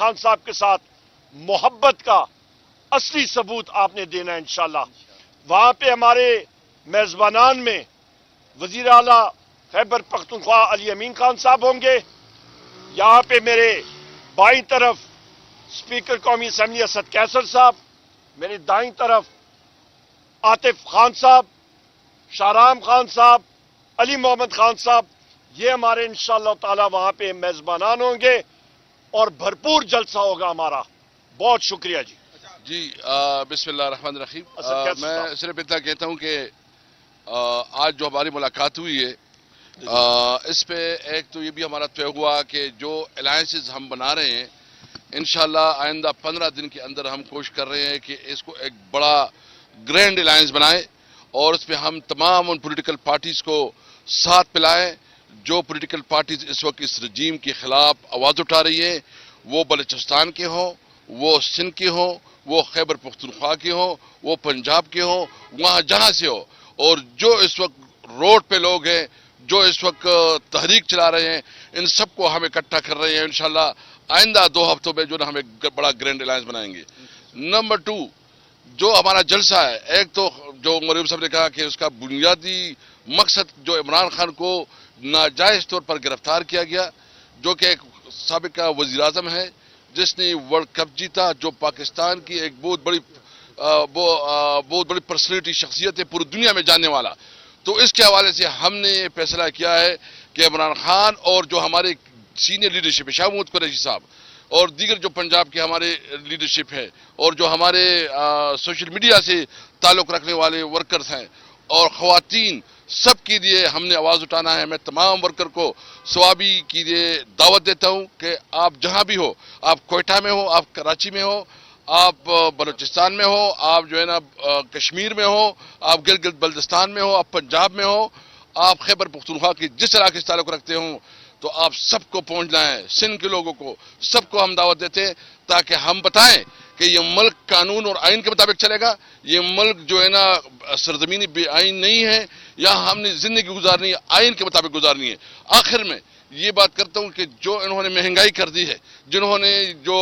خان صاحب کے ساتھ محبت کا اصلی ثبوت آپ نے دینا ہے انشاءاللہ. وہاں پہ ہمارے میزبانان میں وزیر اعلیٰ خیبر پختونخوا علی امین خان صاحب ہوں گے. یہاں پہ میرے بائیں طرف اسپیکر قومی اسمبلی اسد کیسر صاحب، میرے دائیں طرف عاطف خان صاحب، شاہرام خان صاحب، علی محمد خان صاحب. یہ ہمارے انشاءاللہ تعالی وہاں پہ میزبانان ہوں گے اور بھرپور جلسہ ہوگا ہمارا. بہت شکریہ جی. جی بسم اللہ الرحمن الرحیم. میں صرف اتنا کہتا ہوں کہ آج جو ہماری ملاقات ہوئی ہے اس پہ ایک تو یہ بھی ہمارا طے ہوا کہ جو الائنسز ہم بنا رہے ہیں انشاءاللہ آئندہ 15 دن کے اندر ہم کوشش کر رہے ہیں کہ اس کو ایک بڑا گرینڈ الائنس بنائیں اور اس پہ ہم تمام ان پولیٹیکل پارٹیز کو ساتھ پلائیں جو پولیٹیکل پارٹیز اس وقت اس رجیم کے خلاف آواز اٹھا رہی ہیں، وہ بلوچستان کے ہوں، وہ سندھ کے ہوں، وہ خیبر پختونخوا کے ہوں، وہ پنجاب کے ہوں، وہاں جہاں سے ہو. اور جو اس وقت روڈ پہ لوگ ہیں، جو اس وقت تحریک چلا رہے ہیں، ان سب کو ہم اکٹھا کر رہے ہیں. انشاءاللہ آئندہ 2 ہفتوں میں جو ہم ایک بڑا گرینڈ الائنس بنائیں گے. نمبر 2 جو ہمارا جلسہ ہے، ایک تو جو مریم صاحب نے کہا کہ اس کا بنیادی مقصد جو عمران خان کو ناجائز طور پر گرفتار کیا گیا، جو کہ ایک سابقہ وزیر اعظم ہے جس نے ورلڈ کپ جیتا، جو پاکستان کی ایک بہت بڑی پرسنالٹی شخصیت ہے پوری دنیا میں جاننے والا. تو اس کے حوالے سے ہم نے یہ فیصلہ کیا ہے کہ عمران خان اور جو ہمارے سینئر لیڈرشپ ہے، شاہ محمود قریشی صاحب اور دیگر جو پنجاب کے ہمارے لیڈرشپ ہے اور جو ہمارے سوشل میڈیا سے تعلق رکھنے والے ورکرز ہیں اور خواتین، سب کے لیے ہم نے آواز اٹھانا ہے. میں تمام ورکر کو ثوابی کی لیے دعوت دیتا ہوں کہ آپ جہاں بھی ہو، آپ کوئٹہ میں ہو، آپ کراچی میں ہو، آپ بلوچستان میں ہو، آپ جو ہے نا کشمیر میں ہو، آپ گلگت بلتستان میں ہو، آپ پنجاب میں ہو، آپ خیبر پختونخوا کی جس علاقے سے تعلق رکھتے ہوں، تو آپ سب کو پہنچنا ہے. سندھ کے لوگوں کو سب کو ہم دعوت دیتے ہیں تاکہ ہم بتائیں کہ یہ ملک قانون اور آئین کے مطابق چلے گا. یہ ملک جو ہے نا سرزمینی بے آئین نہیں ہے. یہاں ہم نے زندگی گزارنی ہے، آئین کے مطابق گزارنی ہے. آخر میں یہ بات کرتا ہوں کہ جو انہوں نے مہنگائی کر دی ہے، جنہوں نے جو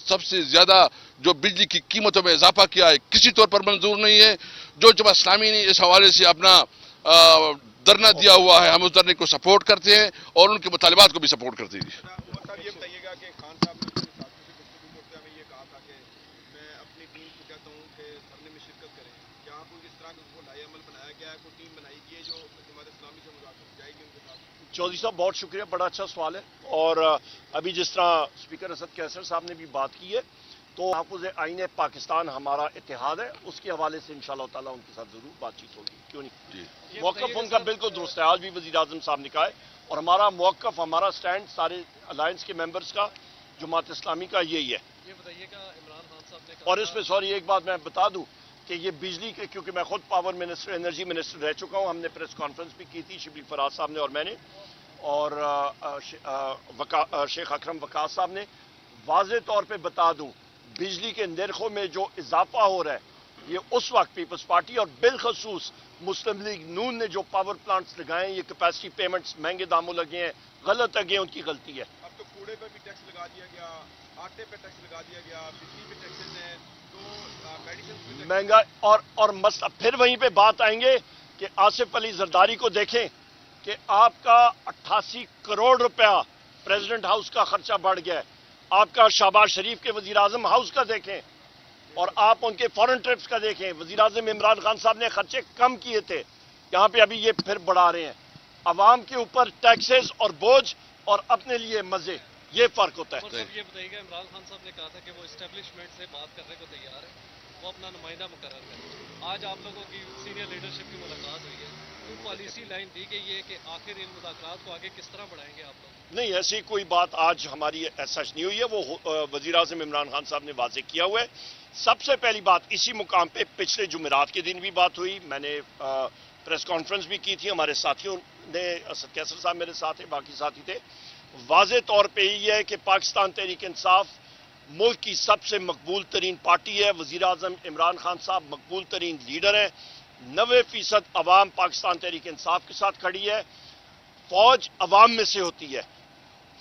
سب سے زیادہ جو بجلی کی قیمتوں میں اضافہ کیا ہے، کسی طور پر منظور نہیں ہے. جو جماعت اسلامی نے اس حوالے سے اپنا دھرنا دیا ہوا ہے، ہم اس دھرنے کو سپورٹ کرتے ہیں اور ان کے مطالبات کو بھی سپورٹ کرتے ہیں. صاحب یہ بتائیے گا کہ خان صاحب نے اپنے ساتھیوں سے گفتگو کرتے ہوئے یہ کہا تھا کہ میں اپنی ٹیم کو کہتا ہوں کہ دھرنے میں شرکت کریں. کیا آپ کو کس طرح کا کوئی لائحہ عمل بنایا گیا ہے، کوئی ٹیم بنائی گئی ہے جو جماعت اسلامی سے مذاکرات جائے گی ان کے ساتھ؟ چودھری صاحب بہت شکریہ، بڑا اچھا سوال ہے. اور ابھی جس طرح اسپیکر اسد کیسر صاحب نے بھی بات کی ہے، تو تحفظ آئین پاکستان ہمارا اتحاد ہے، اس کے حوالے سے انشاءاللہ تعالیٰ ان کے ساتھ ضرور بات چیت ہوگی. کیوں نہیں؟ موقف ان کا بالکل درست ہے. آج بھی وزیر اعظم صاحب نے کہا ہے اور ہمارا موقف، ہمارا سٹینڈ سارے الائنس کے ممبرز کا، جماعت اسلامی کا یہی ہے. یہ بتائیے گا عمران خان صاحب نے کہا، اور اس پہ سوری ایک بات میں بتا دوں کہ یہ بجلی کے، کیونکہ میں خود پاور منسٹر، انرجی منسٹر رہ چکا ہوں، ہم نے پریس کانفرنس بھی کی تھی شبلی فراز صاحب نے اور میں نے، اور شیخ اکرم وقاص صاحب نے. واضح طور پہ بتا دوں، بجلی کے نرخوں میں جو اضافہ ہو رہا ہے، یہ اس وقت پیپلز پارٹی اور بالخصوص مسلم لیگ نون نے جو پاور پلانٹس لگائے ہیں، یہ کیپیسٹی پیمنٹس مہنگے داموں لگے ہیں، غلط لگے ہیں، ان کی غلطی ہے. اب تو کوڑے پہ بھی ٹیکس لگا دیا گیا، آٹے پہ ٹیکس لگا دیا گیا، بجلی پہ ٹیکسز ہیں، تو میڈیسن مہنگا اور مسئلہ پھر وہیں پہ بات آئیں گے کہ آصف علی زرداری کو دیکھیں کہ آپ کا 88 کروڑ روپیہ پریزیڈنٹ ہاؤس کا خرچہ بڑھ گیا ہے. آپ کا شہباز شریف کے وزیر اعظم ہاؤس کا دیکھیں اور آپ ان کے فورن ٹرپس کا دیکھیں. وزیر اعظم عمران خان صاحب نے خرچے کم کیے تھے، یہاں پہ ابھی یہ پھر بڑھا رہے ہیں. عوام کے اوپر ٹیکسز اور بوجھ اور اپنے لیے مزے، یہ فرق ہوتا ہے. یہ بتائیے گا عمران خان صاحب نے کہا تھا کہ وہ اسٹیبلشمنٹ سے بات کرنے کو تیار ہے، وہ اپنا نمائندہ مقرر کریں. آج آپ لوگوں کی سینئر لیڈرشپ کی ملاقات ہوئی ہے، کوئی پالیسی لائن دی گئی ہے کہ آخر ان مذاکرات کو آگے کس طرح بڑھائیں گے آپ لوگ؟ نہیں، ایسی کوئی بات آج ہماری سچ نہیں ہوئی ہے. وہ وزیر اعظم عمران خان صاحب نے واضح کیا ہوا ہے. سب سے پہلی بات اسی مقام پہ پچھلے جمعرات کے دن بھی بات ہوئی، میں نے پریس کانفرنس بھی کی تھی، ہمارے ساتھیوں نے، اسد کیسر صاحب میرے ساتھ ہیں، باقی ساتھی تھے. واضح طور پہ یہ ہے کہ پاکستان تحریک انصاف ملک کی سب سے مقبول ترین پارٹی ہے. وزیر اعظم عمران خان صاحب مقبول ترین لیڈر ہیں. 90% عوام پاکستان تحریک انصاف کے ساتھ کھڑی ہے. فوج عوام میں سے ہوتی ہے